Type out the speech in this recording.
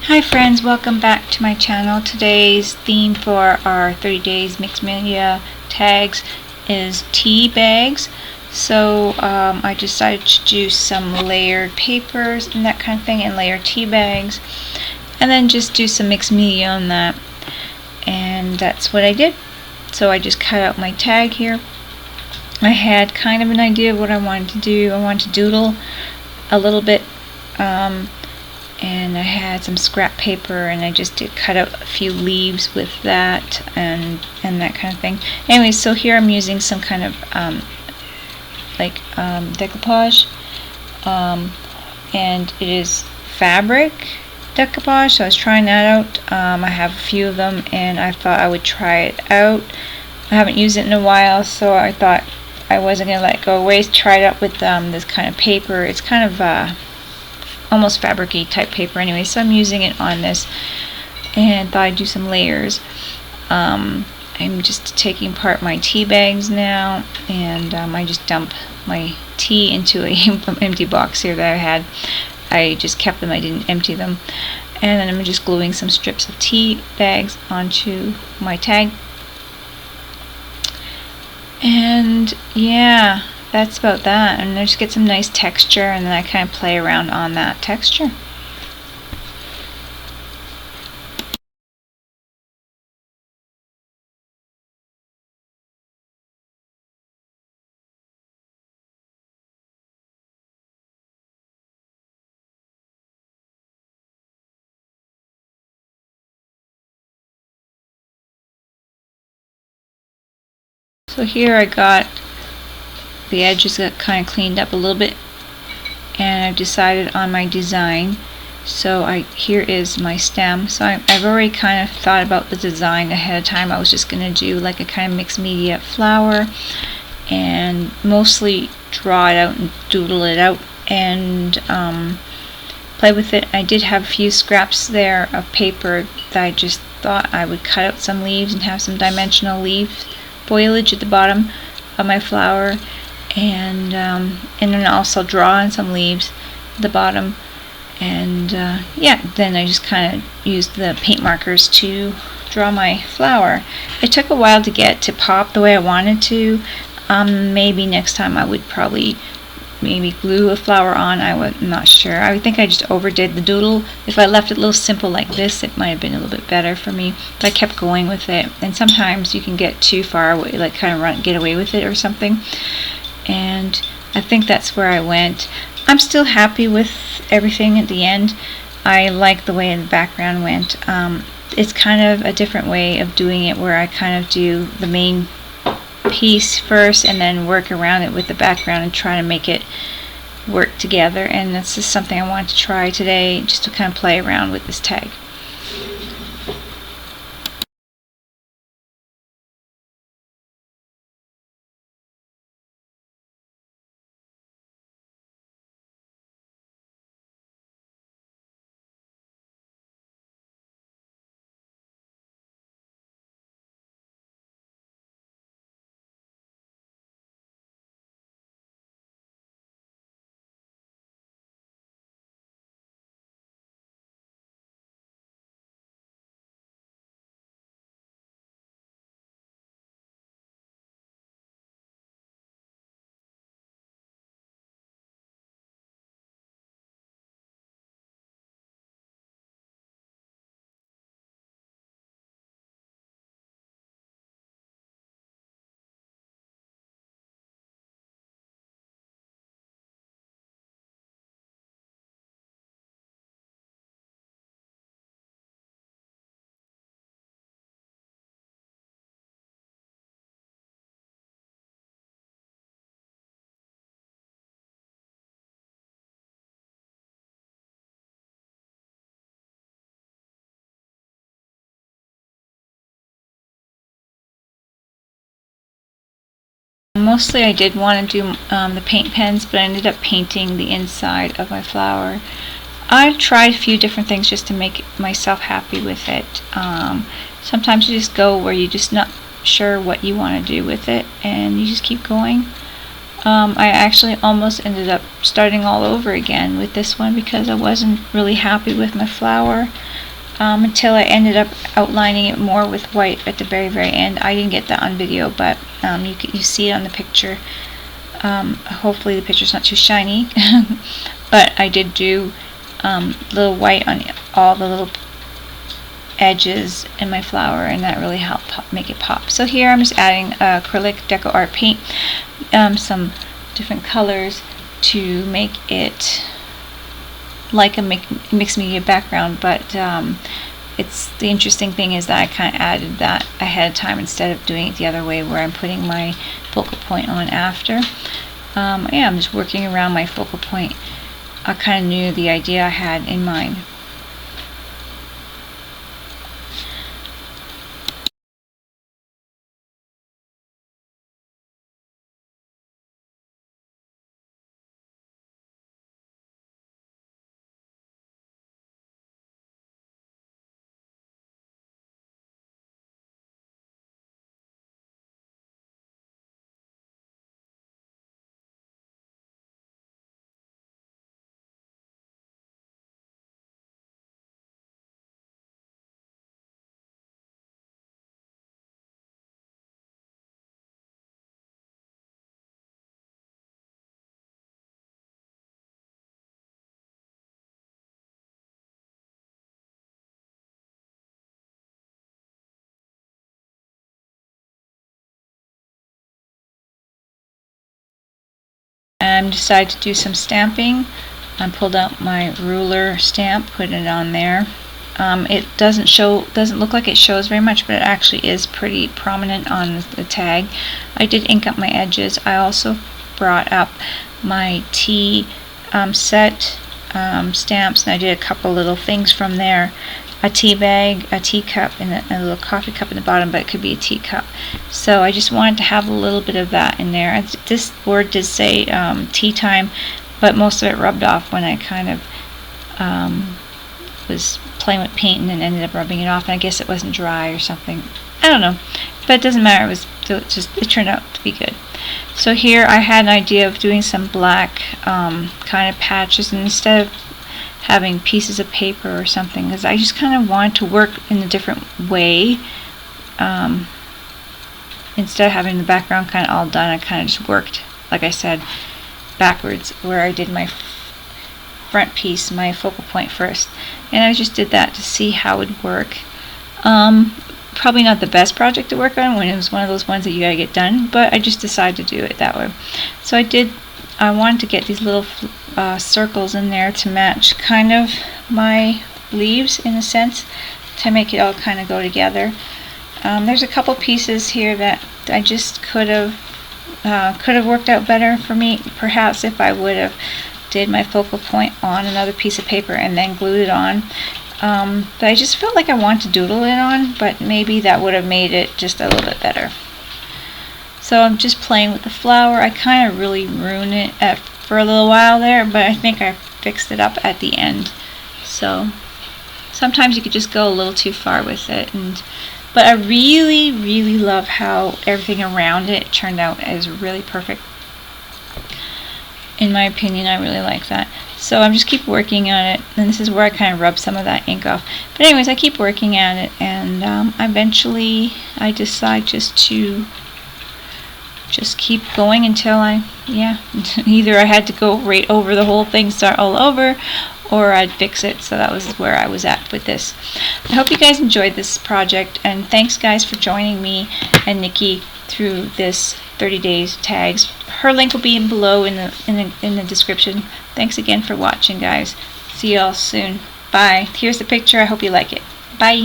Hi friends, welcome back to my channel. Today's theme for our 30 days mixed media tags is tea bags. So I decided to do some layered papers and that kind of thing, and layer tea bags, and then just do some mixed media on that. And that's what I did. So I just cut out my tag here. I had kind of an idea of what I wanted to do. I wanted to doodle a little bit, and I had some scrap paper, and I just did cut out a few leaves with that and that kind of thing. Anyway, so here I'm using some kind of decoupage, and it is fabric decoupage, so I was trying that out. I have a few of them and I thought I would try it out. I haven't used it in a while, so I thought I wasn't going to let it go away. Try it out with this kind of paper. It's kind of almost fabric-y type paper anyway, so I'm using it on this and thought I'd do some layers. I'm just taking apart my tea bags now, and I just dump my tea into an empty box here that I had. I just kept them, I didn't empty them, and then I'm just gluing some strips of tea bags onto my tag. And yeah, that's about that, and I just get some nice texture, and then I kind of play around on that texture. So here I got the edges got kind of cleaned up a little bit, and I've decided on my design. So here is my stem. So I've already kind of thought about the design ahead of time. I was just going to do like a kind of mixed media flower and mostly draw it out and doodle it out and play with it. I did have a few scraps there of paper that I just thought I would cut out some leaves and have some dimensional leaf foliage at the bottom of my flower, and then also draw on some leaves at the bottom. And yeah, then I just kind of used the paint markers to draw my flower. It took a while to get to pop the way I wanted to. Maybe next time I would probably maybe glue a flower on. I'm not sure. I think I just overdid the doodle. If I left it a little simple like this, it might have been a little bit better for me. But I kept going with it, and sometimes you can get too far away, like kind of get away with it or something. And I think that's where I went. I'm still happy with everything at the end. I like the way the background went. It's kind of a different way of doing it, where I kind of do the main piece first and then work around it with the background and try to make it work together. And that's just something I wanted to try today, just to kind of play around with this tag. Mostly I did want to do the paint pens, but I ended up painting the inside of my flower. I tried a few different things just to make myself happy with it. Sometimes you just go where you're just not sure what you want to do with it, and you just keep going. I actually almost ended up starting all over again with this one because I wasn't really happy with my flower until I ended up outlining it more with white at the very end. I didn't get that on video, but you see it on the picture. Hopefully the picture's not too shiny, but I did do little white on all the little edges in my flower, and that really helped make it pop. So here I'm just adding acrylic DecoArt paint, some different colors to make it like a mixed media background, but it's the interesting thing is that I kind of added that ahead of time instead of doing it the other way where I'm putting my focal point on after. Yeah, I'm just working around my focal point. I kind of knew the idea I had in mind. I decided to do some stamping. I pulled out my ruler stamp, put it on there. It doesn't look like it shows very much, but it actually is pretty prominent on the tag. I did ink up my edges. I also brought up my tea set stamps, and I did a couple little things from there. A tea bag, a teacup, and a little coffee cup in the bottom, but it could be a teacup. So I just wanted to have a little bit of that in there. This board did say tea time, but most of it rubbed off when I kind of was playing with paint and then ended up rubbing it off, and I guess it wasn't dry or something. I don't know, but it doesn't matter. It turned out to be good. So here I had an idea of doing some black kind of patches, and instead of having pieces of paper or something, because I just kind of wanted to work in a different way. Instead of having the background kind of all done, I kind of just worked, like I said, backwards, where I did my front piece, my focal point first, and I just did that to see how it would work. Probably not the best project to work on when it was one of those ones that you gotta get done, but I just decided to do it that way. So I wanted to get these little circles in there to match kind of my leaves in a sense, to make it all kind of go together. There's a couple pieces here that I just could have worked out better for me, perhaps if I would have did my focal point on another piece of paper and then glued it on. But I just felt like I wanted to doodle it on, but maybe that would have made it just a little bit better. So I'm just playing with the flower. I kind of really ruined it for a little while there, but I think I fixed it up at the end. So sometimes you could just go a little too far with it, but I really love how everything around it turned out as really perfect. In my opinion, I really like that. So I'm just keep working on it, and this is where I kind of rub some of that ink off. But anyways, I keep working at it, and eventually I decide just to keep going until either I had to go right over the whole thing, start all over, or I'd fix it. So that was where I was at with this. I hope you guys enjoyed this project, and thanks guys for joining me and Nikki through this 30 days tags. Her link will be below in the description. Thanks again for watching, guys. See you all soon. Bye. Here's the picture. I hope you like it. Bye.